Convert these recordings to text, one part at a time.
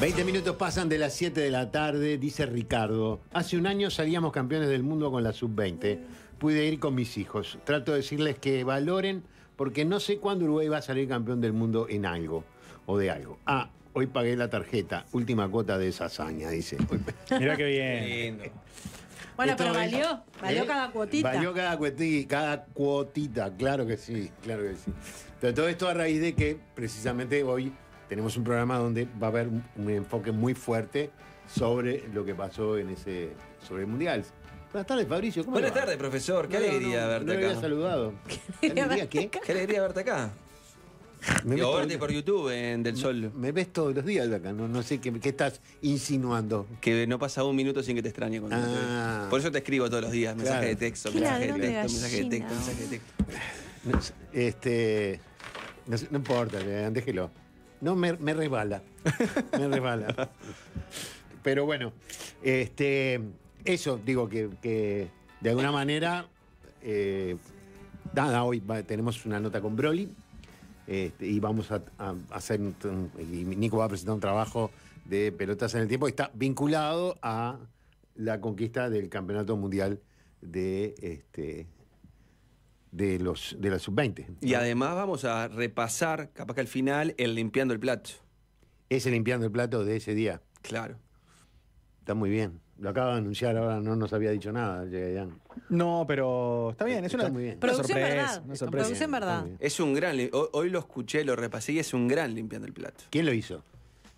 20 minutos pasan de las 7 de la tarde, dice Ricardo. Hace un año salíamos campeones del mundo con la sub-20. Pude ir con mis hijos. Trato de decirles que valoren, porque no sé cuándo Uruguay va a salir campeón del mundo en algo o de algo. Ah, hoy pagué la tarjeta. Última cuota de esa hazaña, dice. Mirá qué bien. Qué lindo. Bueno, pero valió cada cuotita. Valió cada cuotita, claro que sí, claro que sí. Pero todo esto a raíz de que precisamente hoy tenemos un programa donde va a haber un enfoque muy fuerte sobre lo que pasó sobre el Mundial. Buenas tardes, Fabricio. ¿Cómo Buenas le va? tardes, profesor. Qué alegría verte no acá. No había saludado. ¿Qué alegría qué? Qué alegría verte acá. O verte por YouTube en Del Sol. Me ves todos los días acá, no sé qué estás insinuando. Que no pasa un minuto sin que te extrañe cuando te veo. Por eso te escribo todos los días, mensaje de texto, mensaje de texto, mensaje de texto, mensaje de texto. No importa, déjelo. No, me resbala. Me resbala. Pero bueno, eso, digo que de alguna manera, hoy tenemos una nota con Broly y vamos a hacer, y Nico va a presentar un trabajo de pelotas en el tiempo que está vinculado a la conquista del campeonato mundial de la sub-20. Y además vamos a repasar, capaz que al final, el limpiando el plato. Ese limpiando el plato de ese día. Claro. Está muy bien. Lo acaba de anunciar, ahora no nos había dicho nada, Yegayan. No, pero está bien, es una, muy bien. una Producción sorpresa. verdad. Una sorpresa. Producción verdad. Es un gran. Hoy lo escuché, lo repasé y es un gran limpiando el plato. ¿Quién lo hizo?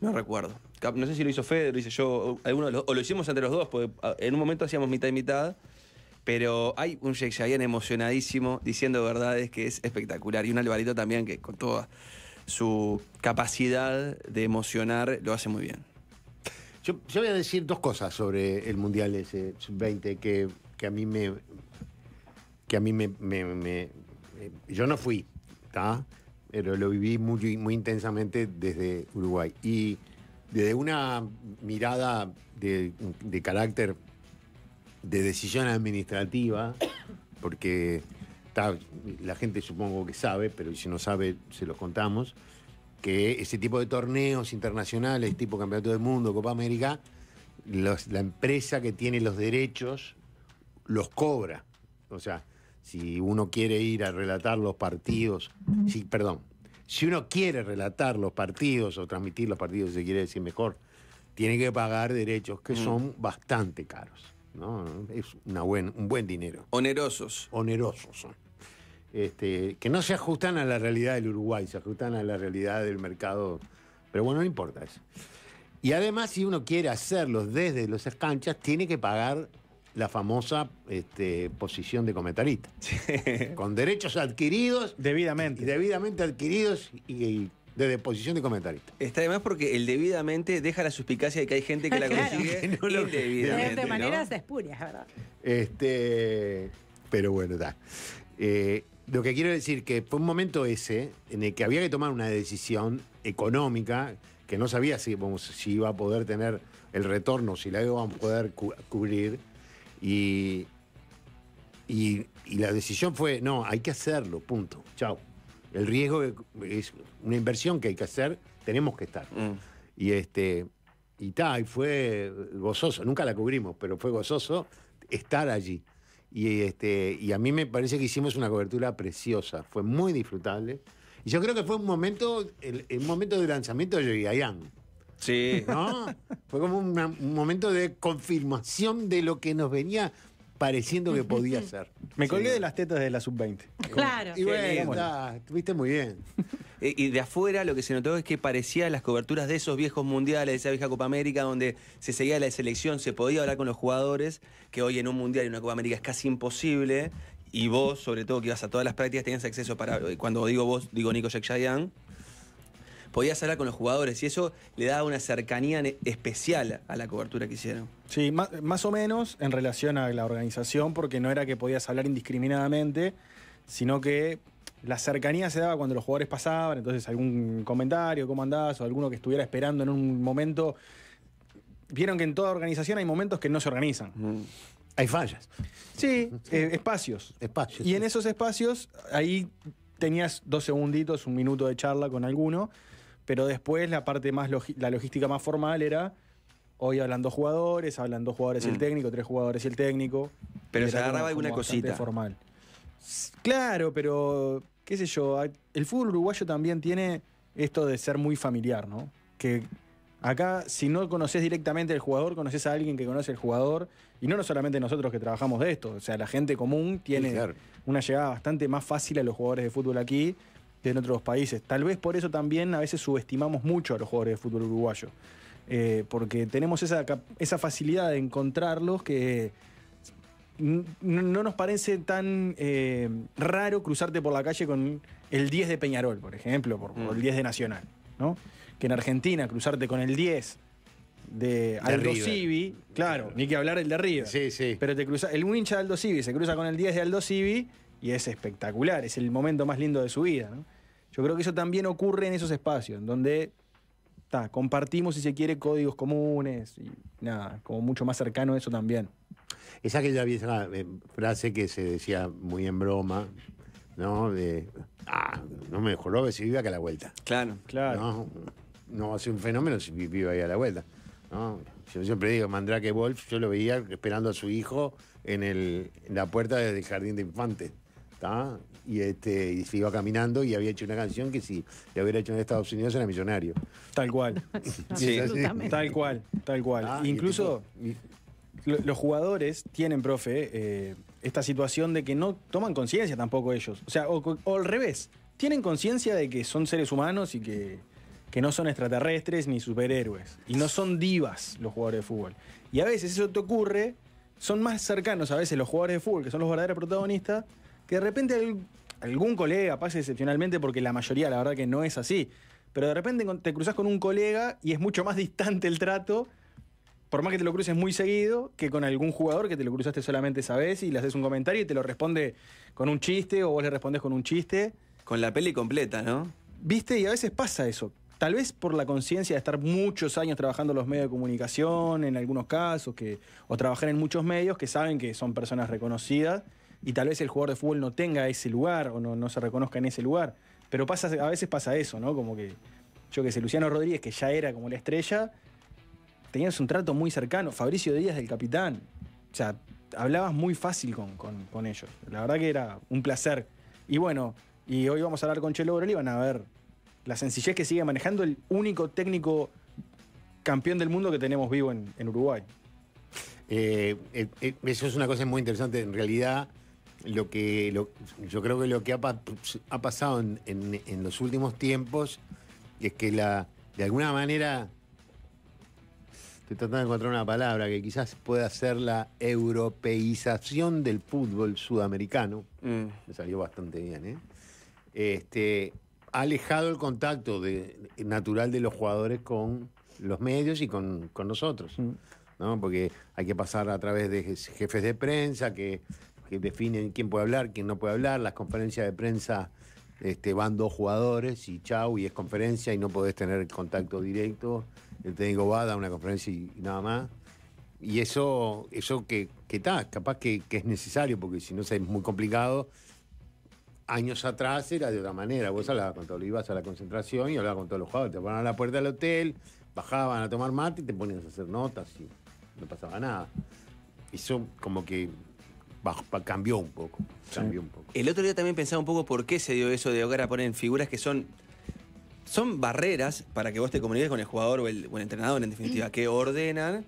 No recuerdo. No sé si lo hizo Fede, lo hice yo, o lo hicimos entre los dos, porque en un momento hacíamos mitad y mitad. Pero hay un Yegayan emocionadísimo, diciendo verdades que es espectacular. Y un Alvarito también que con toda su capacidad de emocionar lo hace muy bien. Yo voy a decir dos cosas sobre el Mundial ese sub-20 que a mí yo no fui, ¿tá? Pero lo viví muy, muy intensamente desde Uruguay. Y desde una mirada de carácter de decisión administrativa, porque la gente supongo que sabe, pero si no sabe se los contamos, que ese tipo de torneos internacionales, tipo Campeonato del Mundo, Copa América, la empresa que tiene los derechos los cobra. O sea, si uno quiere ir a relatar los partidos, si uno quiere relatar los partidos o transmitir los partidos, si se quiere decir mejor, tiene que pagar derechos que son bastante caros, ¿no? Es un buen dinero. Onerosos. Onerosos son. Que no se ajustan a la realidad del Uruguay, se ajustan a la realidad del mercado. Pero bueno, no importa eso. Y además, si uno quiere hacerlos desde las canchas, tiene que pagar la famosa posición de comentarista. Sí. Con derechos adquiridos. Debidamente. Y debidamente adquiridos y de posición de comentarista. Está además porque el debidamente deja la suspicacia de que hay gente que la consigue que no lo- indebidamente. De maneras ¿no? espurias, ¿verdad? Pero bueno, está. Lo que quiero decir que fue un momento ese en el que había que tomar una decisión económica que no sabía si iba a poder tener el retorno, si la íbamos a poder cubrir. Y la decisión fue, no, hay que hacerlo, punto. Chao. El riesgo es una inversión que hay que hacer, tenemos que estar. Y fue gozoso, nunca la cubrimos, pero fue gozoso estar allí. Y a mí me parece que hicimos una cobertura preciosa, fue muy disfrutable. Y yo creo que fue un momento de lanzamiento de Yegayan, Sí. ¿no? Fue como un momento de confirmación de lo que nos venía pareciendo que podía ser. Me colgué de las tetas de la sub-20. Claro. Y bueno, Bueno. estuviste muy bien. Y de afuera lo que se notó es que parecía las coberturas de esos viejos mundiales, de esa vieja Copa América, donde se seguía la selección, se podía hablar con los jugadores, que hoy en un mundial y una Copa América es casi imposible. Y vos, sobre todo, que ibas a todas las prácticas, tenías acceso cuando digo vos, digo Nico Yegayan, podías hablar con los jugadores y eso le daba una cercanía especial a la cobertura que hicieron. Sí, más o menos en relación a la organización, porque no era que podías hablar indiscriminadamente, sino que la cercanía se daba cuando los jugadores pasaban, entonces algún comentario, cómo andás, o alguno que estuviera esperando en un momento. Vieron que en toda organización hay momentos que no se organizan. Hay fallas. Sí, espacios. Espacios. Y en esos espacios, ahí tenías 2 segunditos, 1 minuto de charla con alguno, pero después la parte más la logística más formal era hoy hablan 2 jugadores, y el técnico, 3 jugadores y el técnico. Pero Y se era agarraba como alguna bastante cosita. formal. Claro, pero qué sé yo, el fútbol uruguayo también tiene esto de ser muy familiar, ¿no? Que acá, si no conoces directamente al jugador, conoces a alguien que conoce al jugador, y no solamente nosotros que trabajamos de esto, o sea, la gente común tiene Sí, claro. una llegada bastante más fácil a los jugadores de fútbol aquí que en otros países. Tal vez por eso también a veces subestimamos mucho a los jugadores de fútbol uruguayo, porque tenemos esa facilidad de encontrarlos que no nos parece tan raro cruzarte por la calle con el 10 de Peñarol, por ejemplo, por el 10 de Nacional, ¿no? Que en Argentina cruzarte con el 10 de Aldo River. Civi, claro, ni que hablar el de River. Sí, sí. Pero un hincha de Aldo Civi se cruza con el 10 de Aldo Civi y es espectacular, es el momento más lindo de su vida, ¿no? Yo creo que eso también ocurre en esos espacios, en donde compartimos, si se quiere, códigos comunes y nada, como mucho más cercano a eso también. Esa que ya vieja frase que se decía muy en broma, ¿no? No me mejoró si vive acá a la vuelta. Claro. Claro. No va a ser un fenómeno si vive ahí a la vuelta, ¿no? Yo siempre digo, Mandrake Wolf, yo lo veía esperando a su hijo en la puerta del jardín de infantes, ¿tá? Y se iba caminando y había hecho una canción que si le hubiera hecho en Estados Unidos era millonario. Tal cual. Sí, Absolutamente. Tal cual. Ah, Incluso los jugadores tienen, profe, esta situación de que no toman conciencia tampoco ellos. O sea, o al revés, tienen conciencia de que son seres humanos y que no son extraterrestres ni superhéroes. Y no son divas los jugadores de fútbol. Y a veces eso te ocurre, son más cercanos a veces los jugadores de fútbol, que son los verdaderos protagonistas, que de repente algún colega pase excepcionalmente, porque la mayoría la verdad que no es así. Pero de repente te cruzás con un colega y es mucho más distante el trato, por más que te lo cruces muy seguido, que con algún jugador que te lo cruzaste solamente esa vez y le haces un comentario y te lo responde con un chiste o vos le respondés con un chiste. Con la peli completa, ¿no? ¿Viste? Y a veces pasa eso. Tal vez por la conciencia de estar muchos años trabajando en los medios de comunicación, en algunos casos, o trabajar en muchos medios que saben que son personas reconocidas y tal vez el jugador de fútbol no tenga ese lugar o no se reconozca en ese lugar. Pero a veces pasa eso, ¿no? Como que, yo qué sé, Luciano Rodríguez, que ya era como la estrella, tenías un trato muy cercano. Fabricio Díaz del capitán. O sea, hablabas muy fácil con ellos. La verdad que era un placer. Y bueno, y hoy vamos a hablar con Chelo Borelli y van a ver la sencillez que sigue manejando el único técnico campeón del mundo que tenemos vivo en Uruguay. Eso es una cosa muy interesante. En realidad, yo creo que lo que ha pasado en los últimos tiempos es que de alguna manera, estoy tratando de encontrar una palabra que quizás pueda ser la europeización del fútbol sudamericano. Me salió bastante bien, ha alejado el contacto natural de los jugadores con los medios y con nosotros, ¿no? Porque hay que pasar a través de jefes de prensa que definen quién puede hablar, quién no puede hablar. Las conferencias de prensa van 2 jugadores y chau, y es conferencia y no podés tener contacto directo. El técnico va a dar una conferencia y nada más. Y eso que está, capaz que es necesario, porque si no es muy complicado. Años atrás era de otra manera. Vos hablabas con todo, ibas a la concentración y hablabas con todos los jugadores. Te ponían a la puerta del hotel, bajaban a tomar mate y te ponías a hacer notas y no pasaba nada. Eso como que cambió un poco. Cambió un poco. El otro día también pensaba un poco por qué se dio eso de ahora poner figuras que son barreras para que vos te comuniques con el jugador o el entrenador, en definitiva, que ordenan.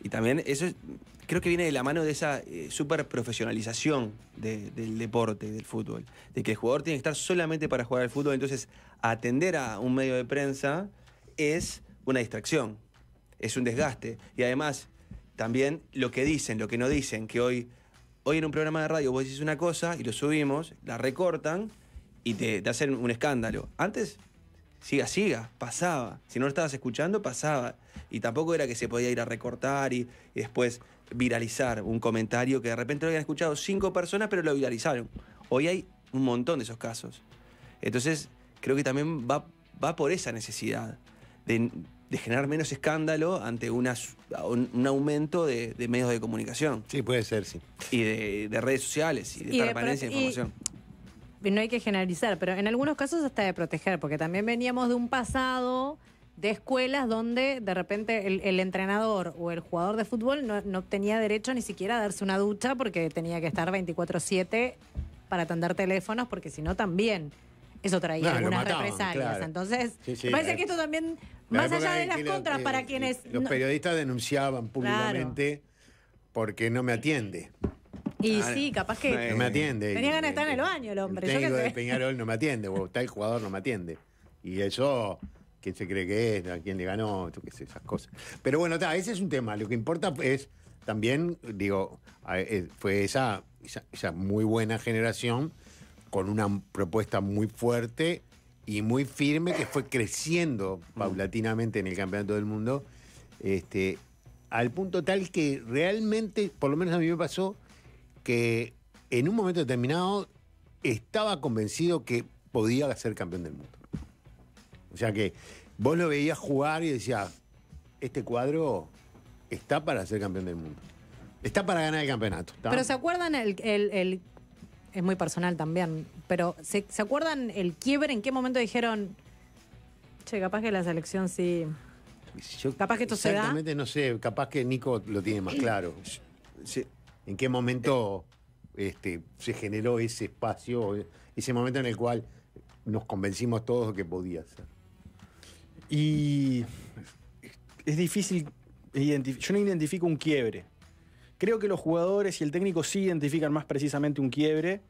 Y también eso creo que viene de la mano de esa super profesionalización del deporte, del fútbol. De que el jugador tiene que estar solamente para jugar al fútbol, entonces atender a un medio de prensa es una distracción, es un desgaste. Y además, también lo que dicen, lo que no dicen, que hoy en un programa de radio vos decís una cosa y lo subimos, la recortan y te hacen un escándalo. Antes, siga, pasaba. Si no lo estabas escuchando, pasaba. Y tampoco era que se podía ir a recortar y después viralizar un comentario que de repente lo habían escuchado 5 personas, pero lo viralizaron. Hoy hay un montón de esos casos. Entonces, creo que también va por esa necesidad de generar menos escándalo ante un aumento de medios de comunicación. Sí, puede ser, sí. Y de redes sociales y de transparencia de información. no hay que generalizar, pero en algunos casos hasta de proteger, porque también veníamos de un pasado de escuelas donde de repente el entrenador o el jugador de fútbol no tenía derecho ni siquiera a darse una ducha porque tenía que estar 24/7 para atender teléfonos, porque si no también eso traía algunas represalias. Claro. Entonces, me parece que esto también, más allá de las contras, para quienes... Los periodistas denunciaban públicamente porque no me atiende. Y sí, capaz que... No me atiende. Tenía ganas de estar en el baño el hombre. El técnico de Peñarol no me atiende, o está el jugador no me atiende. Y eso, ¿quién se cree que es? ¿A quién le ganó? Yo qué sé, esas cosas. Pero bueno, ese es un tema. Lo que importa es también, digo, fue esa muy buena generación con una propuesta muy fuerte y muy firme que fue creciendo paulatinamente en el Campeonato del Mundo, al punto tal que realmente, por lo menos a mí me pasó, que en un momento determinado estaba convencido que podía ser campeón del mundo. O sea que vos lo veías jugar y decías, este cuadro está para ser campeón del mundo. Está para ganar el campeonato. ¿Está? Pero ¿se acuerdan es muy personal también, pero ¿se acuerdan el quiebre? ¿En qué momento dijeron, che, capaz que la selección sí... capaz que esto se da? Exactamente, no sé, capaz que Nico lo tiene más claro. Sí. ¿En qué momento se generó ese espacio, ese momento en el cual nos convencimos todos de que podía ser? Y es difícil yo no identifico un quiebre. Creo que los jugadores y el técnico sí identifican más precisamente un quiebre.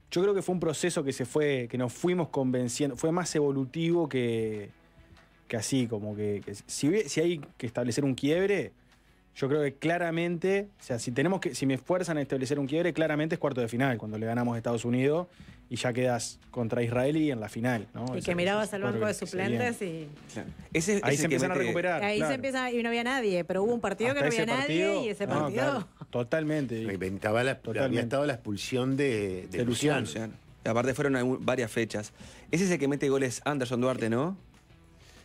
Yo creo que fue un proceso que nos fuimos convenciendo, fue más evolutivo que así, como que si hay que establecer un quiebre, yo creo que claramente, o sea, si me esfuerzan a establecer un quiebre, claramente es cuarto de final, cuando le ganamos a Estados Unidos y ya quedas contra Israel y en la final, ¿no? Y que mirabas al banco de suplentes y... Claro. Ahí se empiezan a recuperar. Ahí se empieza, y no había nadie, pero hubo un partido hasta que no había nadie y ese partido... Claro, totalmente. Había estado la expulsión de Luciano. Aparte fueron varias fechas. Ese es el que mete goles Anderson Duarte, ¿no?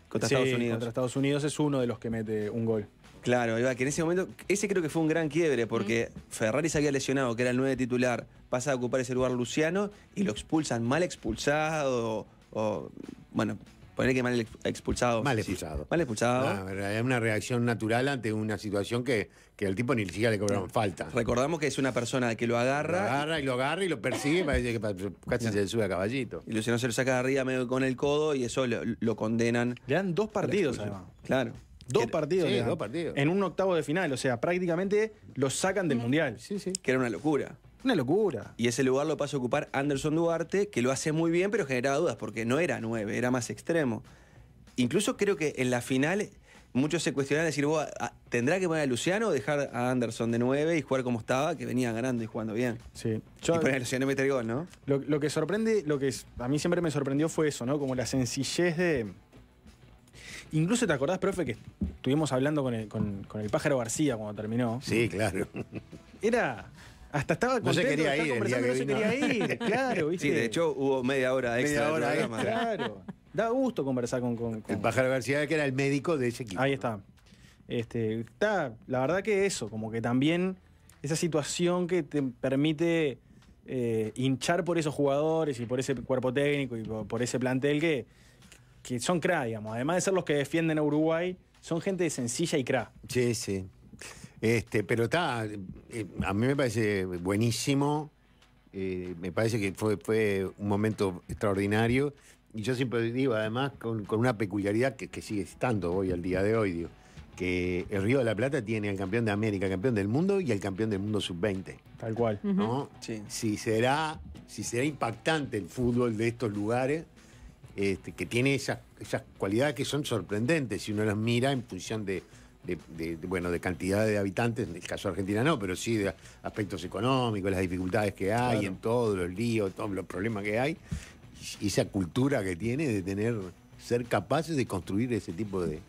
Contra Estados Unidos. Contra Estados Unidos es uno de los que mete un gol. Claro, que en ese momento, ese creo que fue un gran quiebre, porque Ferrari se había lesionado, que era el 9 titular, pasa a ocupar ese lugar Luciano y lo expulsan, mal expulsado, bueno, poner que mal expulsado. Mal expulsado. Mal expulsado. Es una reacción natural ante una situación que al tipo ni siquiera le cobraron falta. Recordamos que es una persona que lo agarra. Lo agarra y lo persigue, parece que casi se le sube a caballito. Y Luciano se lo saca de arriba medio con el codo y eso lo condenan. Le dan 2 partidos, además. Claro. Dos partidos. Sí, 2 partidos. En un octavo de final, o sea, prácticamente lo sacan del Mundial. Sí. Que era una locura. Una locura. Y ese lugar lo pasa a ocupar Anderson Duarte, que lo hace muy bien, pero generaba dudas, porque no era 9, era más extremo. Incluso creo que en la final muchos se cuestionaban decir, ¿tendrá que poner a Luciano o dejar a Anderson de 9 y jugar como estaba, que venía ganando y jugando bien? Sí. Y poner a Luciano y meter gol, ¿no? Lo que sorprende, a mí siempre me sorprendió fue eso, ¿no? Como la sencillez de... Incluso te acordás, profe, que estuvimos hablando con el Pájaro García cuando terminó. Sí, claro. Era... Hasta estaba no se quería ir el día que no se quería ir, claro, ¿viste? Sí, de hecho hubo media hora extra. Claro. Da gusto conversar con... El Pájaro García, que era el médico de ese equipo. Ahí está. La verdad que eso, como que también esa situación que te permite hinchar por esos jugadores y por ese cuerpo técnico y por ese plantel que son cra, digamos. Además de ser los que defienden a Uruguay, son gente sencilla y cra. Sí. Pero a mí me parece buenísimo. Me parece que fue un momento extraordinario. Y yo siempre digo, además, con una peculiaridad que sigue estando hoy, al día de hoy, digo, que el Río de la Plata tiene al campeón de América, al campeón del mundo y al campeón del mundo sub-20. Tal cual. ¿No? Sí. Si será impactante el fútbol de estos lugares, que tiene esas cualidades que son sorprendentes si uno las mira en función de cantidad de habitantes, en el caso de Argentina no, pero sí de aspectos económicos, las dificultades que hay, claro, en todos los líos, todos los problemas que hay, y esa cultura que tiene de ser capaces de construir ese tipo de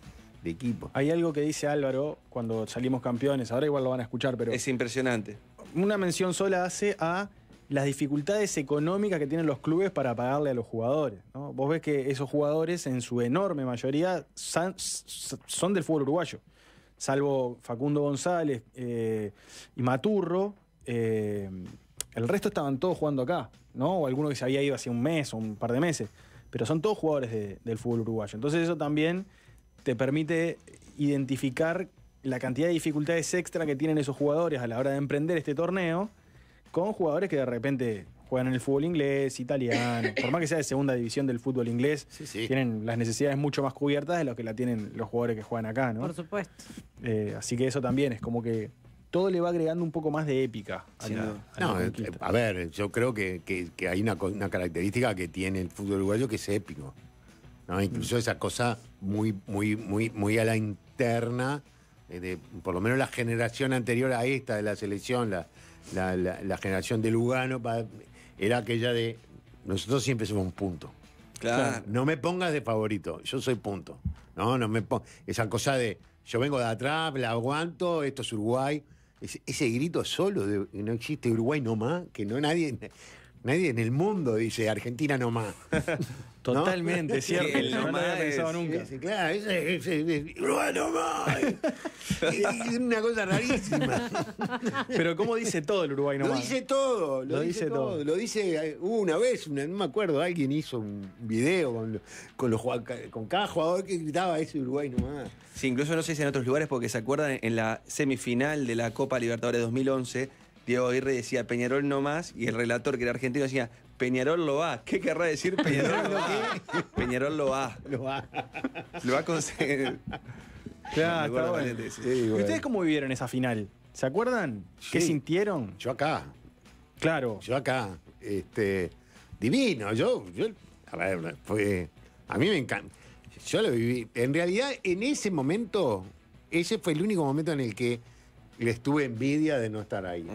equipo. Hay algo que dice Álvaro cuando salimos campeones, ahora igual lo van a escuchar, pero... Es impresionante. Una mención sola hace a las dificultades económicas que tienen los clubes para pagarle a los jugadores, ¿no? Vos ves que esos jugadores, en su enorme mayoría, son del fútbol uruguayo. Salvo Facundo González y Maturro, El resto estaban todos jugando acá, ¿no? O alguno que se había ido hace un mes o un par de meses. Pero son todos jugadores del fútbol uruguayo. Entonces eso también te permite identificar la cantidad de dificultades extra que tienen esos jugadores a la hora de emprender este torneo con jugadores que de repente juegan en el fútbol inglés, italiano, por más que sea de segunda división del fútbol inglés, Sí. tienen las necesidades mucho más cubiertas de lo que la tienen los jugadores que juegan acá, ¿no? Por supuesto. Así que eso también es como que todo le va agregando un poco más de épica a la No, conquista. a ver, yo creo que hay una característica que tiene el fútbol uruguayo que es épico, ¿no? Incluso esa cosa muy a la interna, por lo menos la generación anterior a esta de la selección, la generación de Lugano, era aquella de nosotros siempre somos un punto. Claro. No me pongas de favorito, yo soy punto. No me esa cosa de yo vengo de atrás, la aguanto, esto es Uruguay. Ese grito solo de no existe Uruguay no más, que no nadie en el mundo dice Argentina no más. Totalmente, ¿No? cierto. Sí, No lo había nomás pensado es- nunca. Sí, claro, Uruguay no más. Es una cosa rarísima. Pero ¿cómo dice todo el Uruguay Lo nomás? dice todo, Lo dice todo. Lo dice una vez, no me acuerdo, alguien hizo un video con cada jugador que gritaba ese Uruguay nomás. Sí, incluso no sé si en otros lugares, porque se acuerdan en la semifinal de la Copa Libertadores 2011, Diego Aguirre decía Peñarol no más, y el relator, que era argentino, decía Peñarol lo va. ¿Qué querrá decir Peñarol lo va? Peñarol lo va. Lo va. Lo va a conseguir. Claro, Me acuerdo está bueno. bastante de eso. Sí, ¿Y bueno. ustedes cómo vivieron esa final? ¿Se acuerdan? ¿Qué Sí. sintieron? Yo acá. Claro. Yo acá, divino, a ver, a mí me encanta. Yo lo viví. En realidad, en ese momento, ese fue el único momento en el que les tuve envidia de no estar ahí.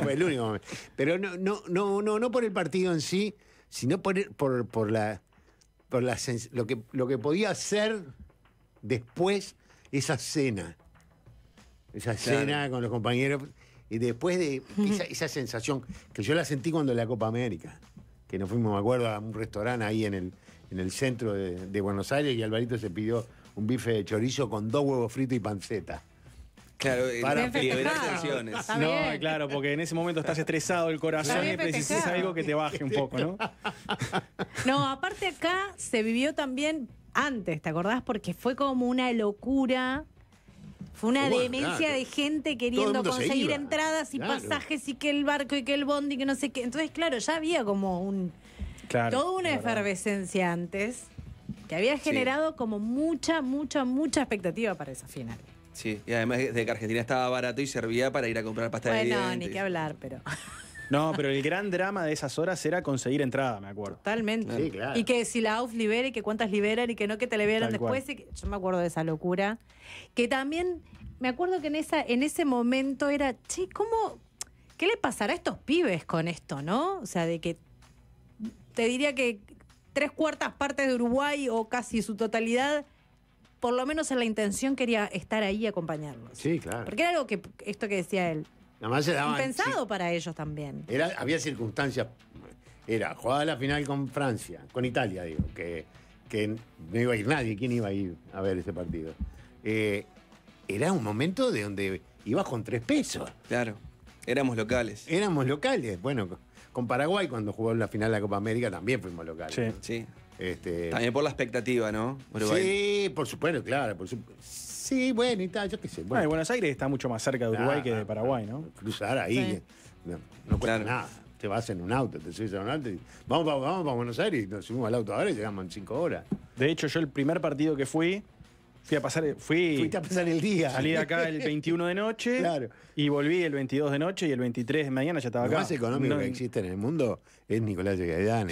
Fue el único momento. Pero no por el partido en sí, sino por lo que podía hacer después esa cena. Esa Claro. cena con los compañeros. Y después de esa sensación que yo la sentí cuando la Copa América, que nos fuimos, me acuerdo, a un restaurante ahí en el centro de Buenos Aires y Alvarito se pidió un bife de chorizo con 2 huevos fritos y panceta. Claro, Para liberar festejado. tensiones. Está No, bien. claro, porque en ese momento estás estresado el corazón Está y bien precisas festejado. algo que te baje un poco, ¿no? No, aparte acá se vivió también antes, ¿te acordás? Porque fue como una locura. Fue una Bueno, demencia claro. de gente Todo el queriendo mundo se conseguir iba. entradas y Claro. pasajes y que el barco y que el bondi, que no sé qué. Entonces, claro, ya había como Claro. toda una la verdad. efervescencia antes que había generado como mucha expectativa para esa final. Sí, y además de que Argentina estaba barato y servía para ir a comprar pasta de Bueno, dientes. ni que hablar, pero No, pero el gran drama de esas horas era conseguir entrada, me acuerdo. totalmente. Sí, claro. Y que si la AUF libera y que cuántas liberan y que no que te liberan Tal después. cual. Y yo me acuerdo de esa locura. Que también, me acuerdo que en ese momento era, che, ¿qué le pasará a estos pibes con esto, no? O sea, de que te diría que 3/4 partes de Uruguay o casi su totalidad, por lo menos en la intención quería estar ahí y acompañarlos. Sí, claro. Porque era algo que, esto que decía él, Nada más se daban. impensado para ellos también. Había circunstancias. Era jugada la final con Francia, con Italia, digo, que no iba a ir nadie. ¿Quién iba a ir a ver ese partido? Era un momento de donde ibas con 3 pesos. Claro, éramos locales. Éramos locales. Bueno, con Paraguay, cuando jugó la final de la Copa América, también fuimos locales. Sí. Sí. Este, También por la expectativa, ¿no? Uruguay. sí, por supuesto, claro. Sí, bueno, y tal, yo qué sé. Bueno, y Buenos Aires está mucho más cerca de Uruguay que de Claro, Paraguay, ¿no? Cruzar ahí, Sí. no cuesta Claro. nada. Te vas en un auto, te subes a un auto y vamos para Buenos Aires y nos subimos al auto ahora y llegamos en 5 horas. De hecho, yo el primer partido que fui a pasar, Fuiste a pasar el día. salí de acá el 21 de noche Claro. y volví el 22 de noche y el 23 de mañana ya estaba Lo acá. más económico No, que existe en el mundo es Nicolás Gaidán.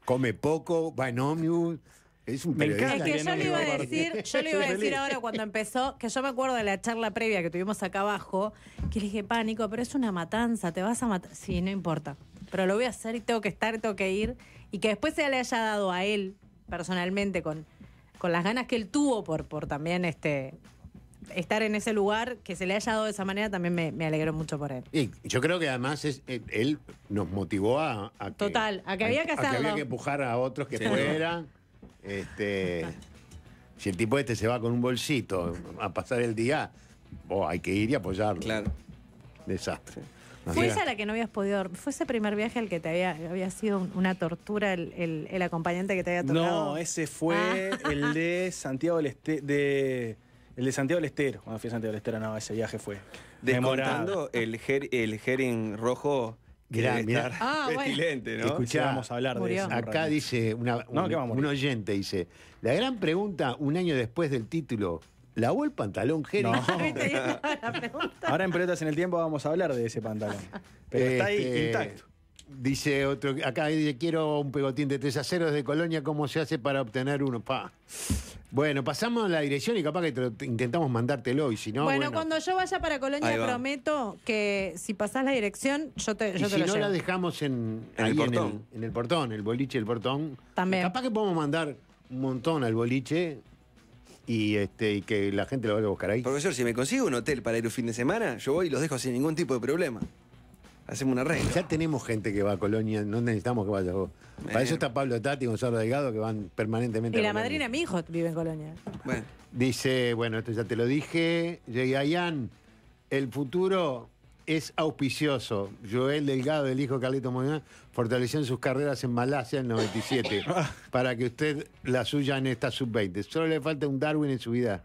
Come poco, va en ómnibus. Es un Me periodista. encanta Es que que yo no le iba a llegó decir, yo le iba a decir ahora cuando empezó, que yo me acuerdo de la charla previa que tuvimos acá abajo, que le dije, pánico, pero es una matanza, te vas a matar. Sí, no importa. Pero lo voy a hacer y tengo que estar, tengo que ir. Y que después se le haya dado a él, personalmente, con las ganas que él tuvo por también estar en ese lugar, que se le haya dado de esa manera, también me alegró mucho por él. Y yo creo que además él nos motivó a que, Total, a que había que hacerlo. había que empujar a otros que Sí. fueran. Si el tipo se va con un bolsito a pasar el día, hay que ir y apoyarlo. Claro. Desastre. ¿Fue esa la que no habías podido dormir? ¿Fue ese primer viaje al que te había sido una tortura el acompañante que te había tocado? No, ese fue el de Santiago del el de Santiago del Estero. Cuando fui a Santiago del Estero, no, ese viaje fue Descontando el herring rojo que Mirá, debe mirá. estar pestilente, ¿no? Escuchá, vamos a hablar Murió. de eso. un Acá ratito. dice un oyente, dice, la gran pregunta un año después del título, ¿lavó el pantalón Jerry? No. ¿Viste? Ahí estaba la pregunta. Ahora en Pelotas en el Tiempo vamos a hablar de ese pantalón. Pero está ahí intacto. Dice otro, acá dice, quiero un pegotín de 3-0 desde Colonia, ¿cómo se hace para obtener uno? Pa. Bueno, pasamos a la dirección y capaz que intentamos mandártelo y si no, Bueno, cuando yo vaya para Ahí Colonia va. prometo que si pasás la dirección, yo te y si lo no llevo. la dejamos en el ahí portón. en el portón, el boliche, el portón. También. Capaz que podemos mandar un montón al boliche y que la gente lo vaya a buscar ahí. Profesor, si me consigo un hotel para ir un fin de semana, yo voy y los dejo sin ningún tipo de problema. Hacemos una regla. Ya tenemos gente que va a Colonia, no necesitamos que vayas vos. Para eso está Pablo Tati y Gonzalo Delgado que van permanentemente Y a la Colonia. madrina de mi hijo vive en Colonia. Bueno, Dice, bueno, esto ya te lo dije, Yegayan, el futuro es auspicioso. Joel Delgado, el hijo de Carlito Molina, fortaleció en sus carreras en Malasia en el 97 para que usted la suya en esta sub-20. Solo le falta un Darwin en su vida.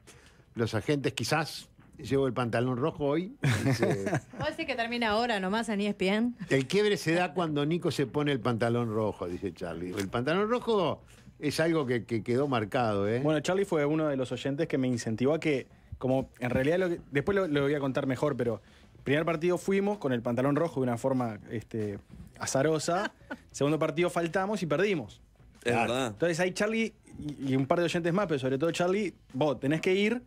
Los agentes quizás, llevo el pantalón rojo hoy. Dice, ¿Vos decís que termina ahora nomás en ESPN? el quiebre se da cuando Nico se pone el pantalón rojo, dice Charlie. El pantalón rojo es algo que quedó marcado, ¿eh? Bueno, Charlie fue uno de los oyentes que me incentivó a que, como en realidad, después lo voy a contar mejor, pero primer partido fuimos con el pantalón rojo de una forma azarosa. Segundo partido faltamos y perdimos. es verdad. Entonces ahí Charlie y un par de oyentes más, pero sobre todo Charlie, vos tenés que ir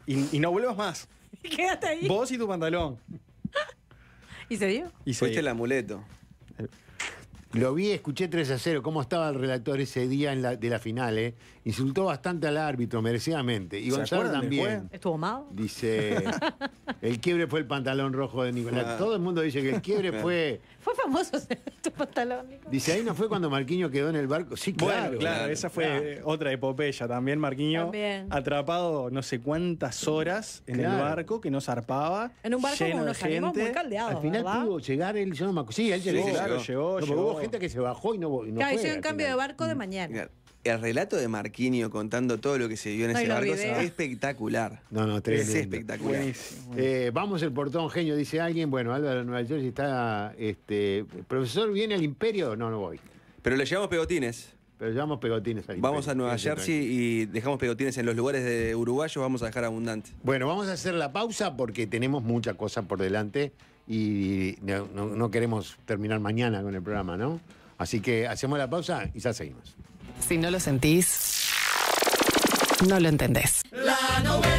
y no vuelvas más. Quédate ahí. Vos y tu pantalón. ¿Y se dio? Y se- Fuiste el amuleto. Lo vi, escuché 3-0, cómo estaba el relator ese día de la final, ¿eh? Insultó bastante al árbitro, merecidamente. Y ¿Se Gonzalo acuerdan del también. ¿Estuvo mal? Dice, el quiebre fue el pantalón rojo de Nicolás. Claro. Todo el mundo dice que el quiebre fue... Fue famoso tu pantalón, Nico. Dice, ahí no fue cuando Marquinhos quedó en el barco. Sí, claro. Bueno, claro, esa fue otra epopeya también, Marquinhos. También. Atrapado no sé cuántas horas en Claro. el barco que no zarpaba. En un barco lleno con de unos ánimos muy gente. caldeados, Al final ¿verdad? pudo llegar él, yo no me acuerdo. Sí, él llegó. sí, Claro, llegó. llegó, No, porque llegó. hubo gente que se bajó y no fue. Hicieron al cambio de final. barco de mañana. Mira, el relato de Marquinhos contando todo lo que se vio en Ay, ese los barco videos. es espectacular. No, Es tremendo. espectacular. Buenísimo. Vamos el portón, genio, dice alguien. Bueno, Álvaro de Nueva York está... profesor, ¿viene al Imperio? No, no voy. Pero le llevamos pegotines. Pero llevamos pegotines al Vamos a Imperio. Nueva Quédense Jersey y dejamos pegotines en los lugares de uruguayos, vamos a dejar abundante. Bueno, vamos a hacer la pausa porque tenemos mucha cosa por delante y no queremos terminar mañana con el programa, ¿no? Así que hacemos la pausa y ya seguimos. Si no lo sentís, no lo entendés. La novela.